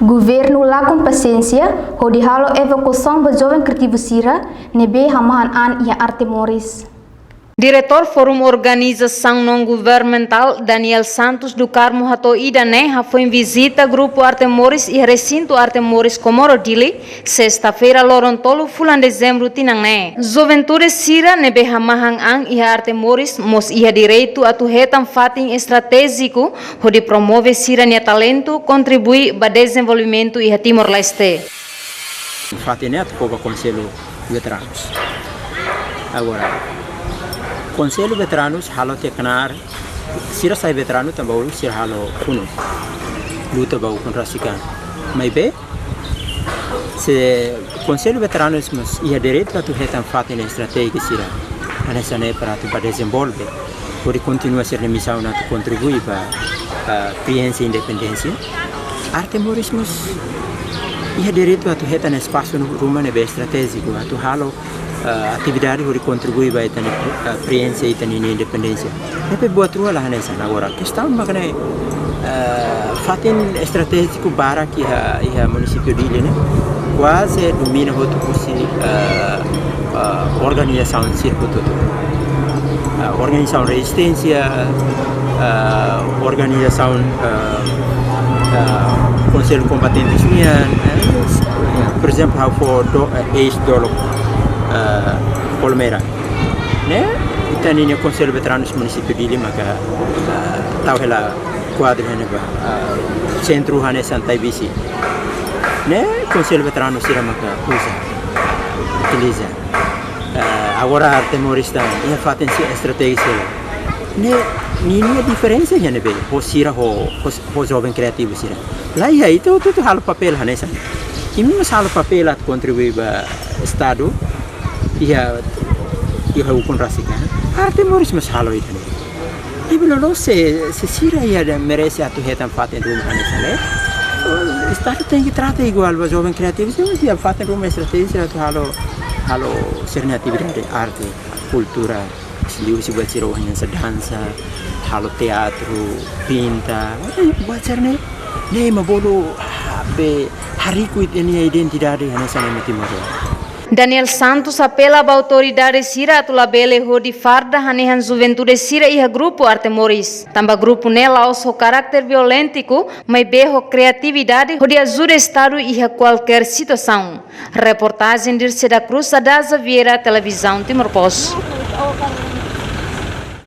Governo lá com paciência, hodi halo evacuação do jovem criativo Sira, nebe hamahan an ia arte Moris. Diretor Forum Organização Não Governamental Daniel Santos do Carmo Hato Idaneha foi em visita ao Grupo Arte Moris e Recinto Arte Moris Comoro Dili, sexta-feira, Lorontolo, fulan dezembro, Tinangné. Juventude Sira nebe hamahan ang iha Arte Moris, mos iha direito a tuhetan fatin estratégico, onde promove Sira nia talento, contribui para desenvolvimento iha Timor-Leste. Fatinet para o Conselho Veteranos. Agora, Conselho Veteranos halo teknar, sira sai veterano também sira halo kuno, luta bau kontrasikan. Mas bem, se Conselho Veteranos mas ia direito a tu retan fatin estratégia sira, anessa ne para tu desenvolver, pode continuar a ser missão na tu contribuir para criança independência. Arte Moris mas ia direito a tu retan espaço no rumah nebe estratégico, a tu halo atividade que contribui para a criança e a independência. Tapi buat rua lah nessa agora. Questão makanya fatin estratégico para que a município dele, né? Quase domina o tucusi organização circuito, organização resistência, organização conselho combatente unian, por exemplo, how for ex-dolo Polmera, né? Então nem o Conselho Veteranos Município de Lima que tahu ela quadro né centro hane Santa Ibisi, né? Conselho Veteranos sira maka utiliza agora arte morista ia faten estratégia né? Nenhuma diferença já né bem, o sira o jovem criativo sira lá ia itu tudo hal papel hane sana ini masalah papel at contribui para Estado ia hukum rasikan. Arte Moris mas halo itu. Ibu lalu se sira ia merece atu hetan faten rumah anesale. Estado tem que tratar igual para jovem criativo. Se ia faten rumah estratégia atu halo serna atividade arte, cultura, seliu si buat siro hanya dansa, halo teatro, pinta. Buat serna ne mabolo be hariku ini identidade anesale metimoro. Daniel Santos apela à autoridade Sira atula bele hodi farda hanehan juventude Sira iha grupo Arte Moris. Tamba grupo nela osso caráter violentico, mas berro criatividade hodi ajuda Estado iha qualquer situação. Reportagem de Seda Cruz, Adaza Vieira, Televisão Timor-Poste.